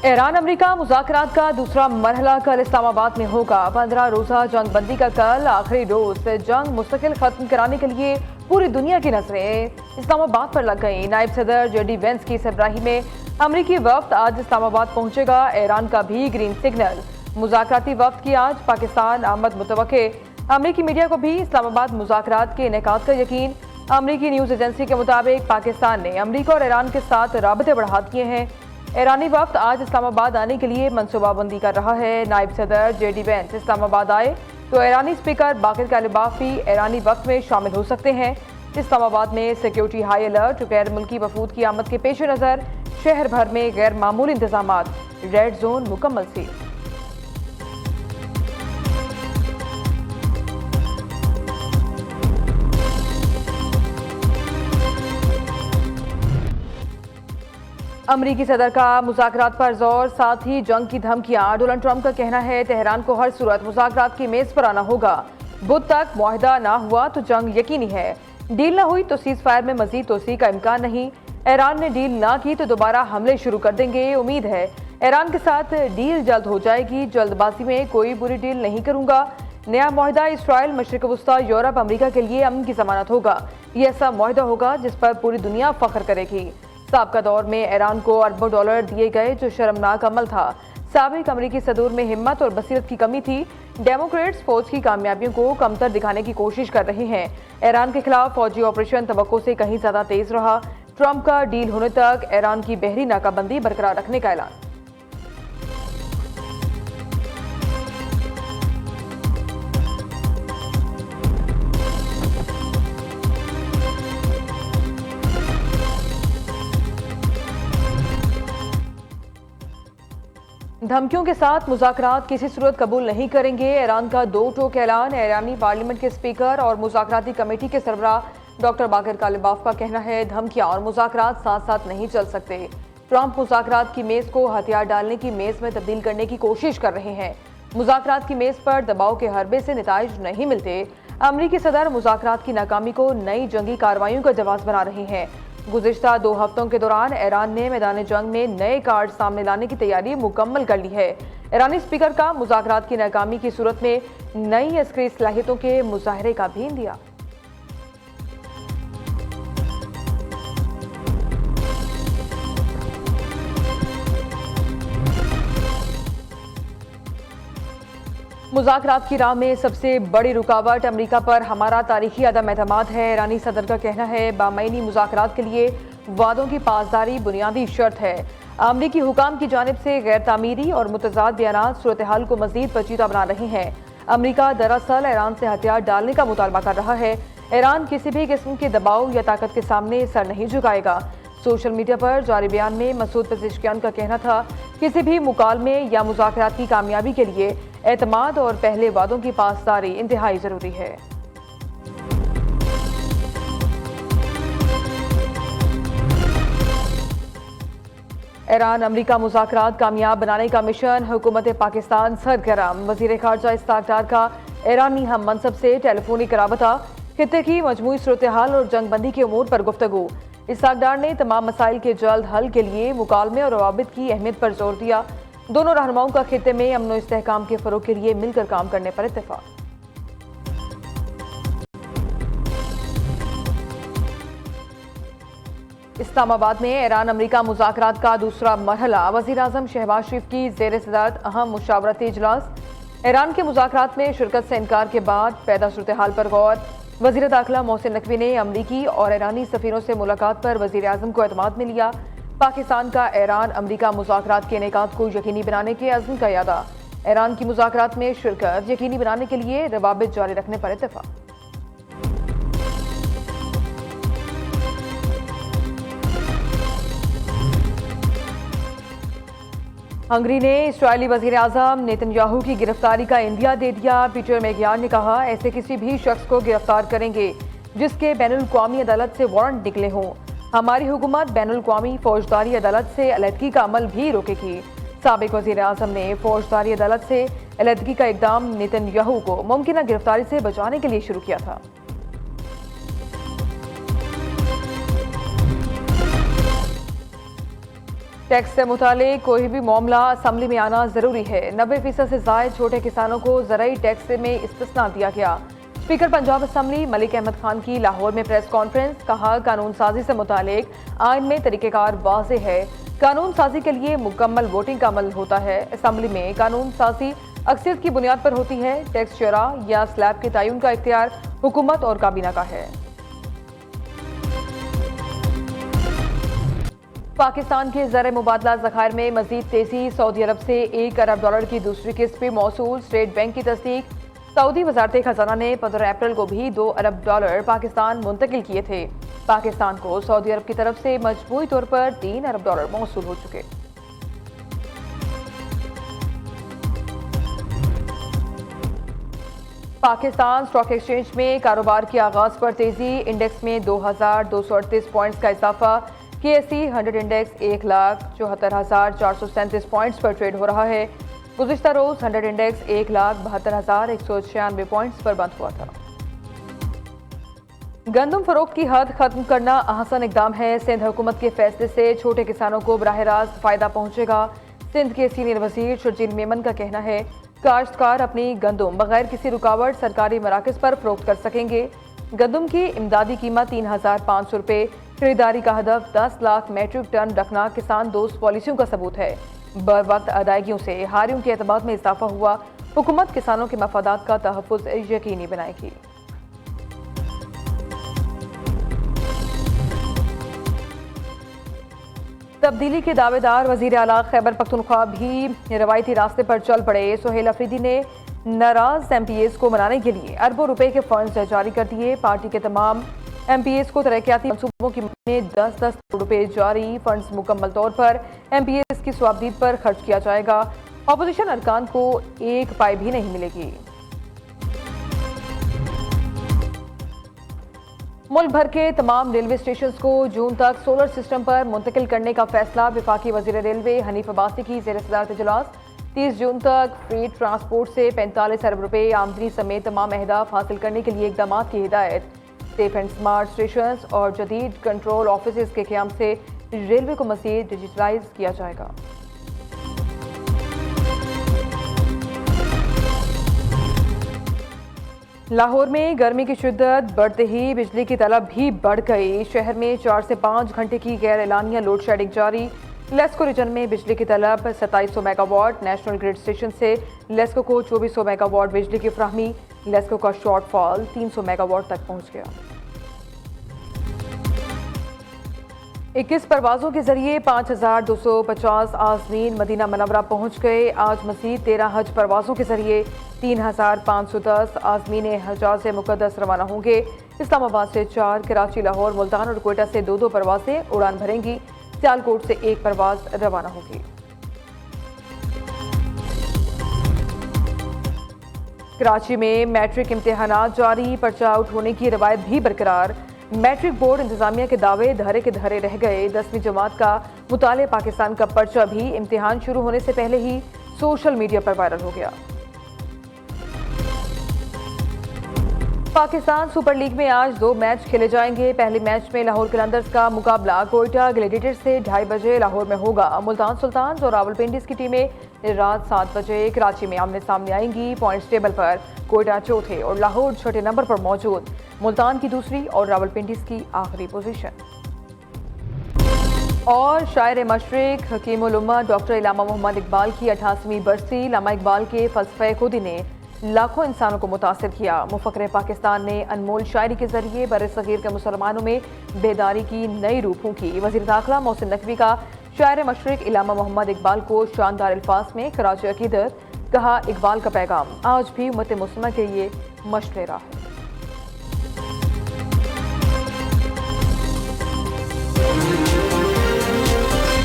Iran America मुज़ाकरात का दूसरा मरहला कल इस्लामाबाद में होगा। 15 रोज़ा जंग बंदी का कल आखिरी रोज। जंग मुस्तकिल खत्म कराने के लिए पूरी दुनिया की नजरें इस्लामाबाद पर लग गई। नायब सदर JD वेंस की सरबराही में अमरीकी वफ्द आज इस्लामाबाद पहुंचेगा। ईरान का भी ग्रीन सिग्नल। मुज़ाकराती वफ्द की आज पाकिस्तान आमद मुतवक्के। अमरीकी मीडिया को भी इस्लामाबाद मुज़ाकरात के इनेकाद का यकीन। अमरीकी न्यूज़ एजेंसी के मुताबिक पाकिस्तान ने अमरीका और ईरान के साथ राबते बढ़ा दिए हैं। ईरानी वफ्द आज इस्लामाबाद आने के लिए मनसूबाबंदी कर रहा है। नायब सदर JD वेंस इस्लामाबाद आए तो ईरानी स्पीकर बाकिर कालिबाफ भी ईरानी वफ्द में शामिल हो सकते हैं। इस्लामाबाद में सिक्योरिटी हाई अलर्ट। गैर मुल्की वफूद की आमद के पेश नज़र शहर भर में गैर मामूली इंतजाम। रेड जोन मुकम्मल सील। अमरीकी सदर का मुज़ाकरात पर जोर, साथ ही जंग की धमकियां। डोनाल्ड ट्रंप का कहना है तेहरान को हर सूरत मुज़ाकरात की मेज पर आना होगा। बुध तक मुआहदा ना हुआ तो जंग यकीनी है। डील ना हुई तो सीज फायर में मजीद तोसी का इम्कान नहीं। ईरान ने डील ना की तो दोबारा हमले शुरू कर देंगे। उम्मीद है ईरान के साथ डील जल्द हो जाएगी। जल्दबाजी में कोई बुरी डील नहीं करूंगा। नया मुआहदा इसराइल, मशरिक वस्ता, यूरोप, अमरीका के लिए अमन की जमानत होगा। ये ऐसा मुआहदा होगा जिस पर पूरी दुनिया फख्र करेगी। साबिका दौर में ईरान को अरबों डॉलर दिए गए जो शर्मनाक अमल था। साबिक अमरीकी सदूर में हिम्मत और बसीरत की कमी थी। डेमोक्रेट्स फौज की कामयाबियों को कमतर दिखाने की कोशिश कर रहे हैं। ईरान के खिलाफ फौजी ऑपरेशन तवक्को से कहीं ज्यादा तेज रहा। ट्रंप का डील होने तक ईरान की बहरी नाकाबंदी बरकरार रखने का ऐलान। धमकियों के साथ मुज़ाकरात किसी सूरत कबूल नहीं करेंगे। ईरान का दो टोक ऐलान। ईरानी पार्लियामेंट के स्पीकर और मुज़ाकराती कमेटी के सरबराह डॉक्टर बाकिर कालिबाफ का कहना है धमकियां और मुज़ाकरात साथ साथ नहीं चल सकते। ट्रंप मुज़ाकरात की मेज को हथियार डालने की मेज में तब्दील करने की कोशिश कर रहे हैं। मुज़ाकरात की मेज पर दबाव के हरबे से नताइज नहीं मिलते। अमरीकी सदर मुज़ाकरात की नाकामी को नई जंगी कार्रवाइयों का जवाब बना रहे हैं। गुज़िश्ता 2 हफ्तों के दौरान ईरान ने मैदान जंग में नए कार्ड सामने लाने की तैयारी मुकम्मल कर ली है। ईरानी स्पीकर का मुज़ाकरात की नाकामी की सूरत में नई अस्करी सलाहियतों के मुजाहरे का भी इंदिया। मुज़ाकरात की राह में सबसे बड़ी रुकावट अमरीका पर हमारा तारीखी अदम एतमाद है। ईरानी सदर का कहना है बामईनी मुज़ाकरात के लिए वादों की पासदारी बुनियादी शर्त है। अमरीकी हुकाम की जानिब से गैर तामीरी और मुतज़ाद बयान सूरत हाल को मजीद पेचीदा बना रहे हैं। अमरीका दरअसल ईरान से हथियार डालने का मुतालबा कर रहा है। ईरान किसी भी किस्म के दबाव या ताकत के सामने सर नहीं झुकाएगा। सोशल मीडिया पर जारी बयान में मसूद पेज़ेश्कियान का कहना था किसी भी मुकालमे या मुज़ाकरात की कामयाबी के लिए एतमाद और पहले वादों की पासदारी इंतहाई जरूरी है। ईरान अमरीका मुज़ाकरात कामयाब बनाने का मिशन। हुकूमत पाकिस्तान सरगर्म। वज़ीर ख़ारजा इस्हाक़ डार का ईरानी हम मनसब से टेलीफोनिक राबता। खित्ते की मजमूई सूरत हाल और जंगबंदी के उमूर पर गुफ्तगू। इस्हाक़ डार ने तमाम मसाइल के जल्द हल के लिए मुकालमे और रवाबित की अहमियत पर जोर दिया। दोनों रहनुमाओं का खित्ते में अमन और इस्तेहकाम के फ़रोग़ के लिए मिलकर काम करने पर इत्तेफ़ाक़। इस्लामाबाद में ईरान अमरीका मुज़ाकरात का दूसरा मरहला। वज़ीर-ए-आज़म शहबाज शरीफ की ज़ेर सदारत अहम मुशावरती इजलास। ईरान के मुज़ाकरात में शिरकत से इनकार के बाद पैदा सूरत हाल पर गौर। वज़ीर दाखिला मोहसिन नकवी ने अमरीकी और ईरानी सफ़ीरों से मुलाकात पर वज़ीर-ए-आज़म को एतमाद में लिया। पाकिस्तान का ईरान अमरीका मुज़ाकरात के इनेकाद को यकीनी बनाने के अज़्म का यादा। ईरान की मुज़ाकरात में शिरकत यकीनी बनाने के लिए रवाबित जारी रखने पर इत्तेफ़ाक़। हंगरी ने इस्राएली वज़ीर-ए-आज़म नेतन्याहू की गिरफ्तारी का इंदिया दे दिया। पीटर मेगियान ने कहा ऐसे किसी भी शख्स को गिरफ्तार करेंगे जिसके बैनुल-अक़वामी अदालत से वारंट निकले हों। हमारी हुकूमत बैनुल-अक़वामी फौजदारी अदालत से अलहदगी का अमल भी रोकेगी। साबिक वज़ीर-ए-आज़म ने फौजदारी अदालत से अलहदगी का इक़दाम नेतन्याहू को मुमकिन गिरफ्तारी से बचाने के लिए शुरू किया था। टैक्स से मुतालिक कोई भी मामला असम्बली में आना जरूरी है। 90% से ज्यादा छोटे किसानों को ज़राई टैक्स में इस्तिस्ना दिया गया। स्पीकर पंजाब असम्बली मलिक अहमद खान की लाहौर में प्रेस कॉन्फ्रेंस। कहा, कानून साजी से मुतालिक आइन में तरीक़ेकार वाज़ेह है। कानून साजी के लिए मुकम्मल वोटिंग का अमल होता है। असम्बली में कानून साजी अक्सरियत की बुनियाद पर होती है। टैक्स शरा या स्लैब के तयन का इख्तियार हुकूमत और काबीना का है। पाकिस्तान के ज़र मुबादला ज़खायर में मजीद तेजी। सऊदी अरब से $1 अरब की दूसरी किस्त भी मौसूल। स्टेट बैंक की तस्दीक। सऊदी वजारत खजाना ने 15 अप्रैल को भी $2 अरब पाकिस्तान मुंतकिल किए थे। पाकिस्तान को सऊदी अरब की तरफ से मजमूई तौर पर $3 अरब मौसूल हो चुके। पाकिस्तान स्टॉक एक्सचेंज में कारोबार के आगाज पर तेजी। इंडेक्स में 2238 पॉइंट्स का इजाफा। KSE 100 इंडेक्स 1,74,437 पॉइंट्स पर ट्रेड हो रहा है। गुज़िश्ता रोज 100 इंडेक्स 1,72,196 पॉइंट्स पर बंद हुआ था। गंदम फरोख्त की हद खत्म करना अहसन इकदाम है। सिंध हुकूमत के फैसले से छोटे किसानों को बराह रास्त फायदा पहुंचेगा। सिंध के सीनियर वजीर शर्जील मेमन का कहना है, काश्तकार अपनी गंदम बगैर किसी रुकावट सरकारी मराकज पर फरोख्त कर सकेंगे। गंदम की इमदादी कीमत 3,500 रुपये। खरीदारी का हदफ 10 लाख मैट्रिक टन रखना किसान दोस्त पॉलिसियों का सबूत है। बर वक्त अदायगियों से हारियों के एतमाद में इजाफा हुआ। हुकूमत किसानों के मफादात का तहफ़्फ़ुज़ यकीनी बनाएगी। तब्दीली के दावेदार वज़ीर आला खैबर पख्तूनख्वा भी रवायती रास्ते पर चल पड़े। सुहेल अफरीदी ने नाराज MPs को मनाने के लिए अरबों रुपए के फंड्स जारी कर दिए। पार्टी के तमाम MPs को तरक्याती मनसूबों की में 10-10 करोड़ रुपए जारी। फंड्स मुकम्मल तौर पर MPs की स्वाबदीद पर खर्च किया जाएगा। अपोजिशन अरकान को एक पाई भी नहीं मिलेगी। मुल्क भर के तमाम रेलवे स्टेशन को जून तक सोलर सिस्टम पर मुंतकिल करने का फैसला। वफाकी वजीर रेलवे हनीफ अब्बासी की ज़ेर सदारत इजलास। 30 जून तक फ्री ट्रांसपोर्ट से 45 अरब रुपए आमदनी समेत तमाम अहदाफ हासिल करने के लिए इकदाम की हिदायत। सेफ एंड स्मार्ट स्टेशन और जदीद कंट्रोल ऑफिस के क़याम से रेलवे को मज़ीद डिजिटलाइज किया जाएगा। लाहौर में गर्मी की शिद्दत बढ़ते ही बिजली की तलब भी बढ़ गई। शहर में 4 से 5 घंटे की गैर एलानिया लोड शेडिंग जारी। लेस्को रीजन में बिजली की तलब 2700 मेगावाट। नेशनल ग्रिड स्टेशन से लेस्को को 2400 मेगावाट बिजली की फ्राहमी। लेस्को का शॉर्टफॉल 300 मेगावाट तक पहुंच गया। 21 परवाजों के जरिए 5250 आज़मीन मदीना मनव्वरा पहुंच गए। आज मज़ीद 13 हज परवाजों के जरिए 3510 आज़मीन हजाज मुक़द्दस रवाना होंगे। इस्लामाबाद से 4, कराची, लाहौर, मुल्तान और कोयटा से 2-2 परवाजें उड़ान भरेंगी। सियालकोट से 1 परवाज रवाना होगी। कराची में मैट्रिक इम्तिहानात जारी। पर्चा आउट होने की रवायत भी बरकरार। मैट्रिक बोर्ड इंतजामिया के दावे धरे के धरे रह गए। 10वीं जमात का मुताले पाकिस्तान का पर्चा भी इम्तिहान शुरू होने से पहले ही सोशल मीडिया पर वायरल हो गया। पाकिस्तान सुपर लीग में आज 2 मैच खेले जाएंगे। पहले मैच में लाहौर कलंदर्स का मुकाबला कोयटा ग्लैडिएटर्स से 2:30 बजे लाहौर में होगा। मुल्तान सुल्तान्स और रावलपिंडी की टीमें रात 7 बजे कराची में आमने सामने आएंगी। पॉइंट्स टेबल पर कोयटा चौथे और लाहौर छठे नंबर पर मौजूद। मुल्तान की दूसरी और रावलपिंडी की आखिरी पोजीशन। और शायर मशरिक हकीमुल उम्मत डॉक्टर इलामा मोहम्मद इकबाल की 88वीं बरसी। इलामा इकबाल के फ़लसफ़े खुदी ने लाखों इंसानों को मुतासिर किया। मुफ़क्किर पाकिस्तान ने अनमोल शायरी के जरिए बर्र-ए-सग़ीर के मुसलमानों में बेदारी की नई रूह फूंकी। वज़ीर दाखिला मोहसिन नकवी का शायर मशरिक इलामा मोहम्मद इकबाल को शानदार अल्फाज में खराज अकीदत। कहा, इकबाल का पैगाम आज भी उम्मत मुस्लिमा के लिए मशले राह है।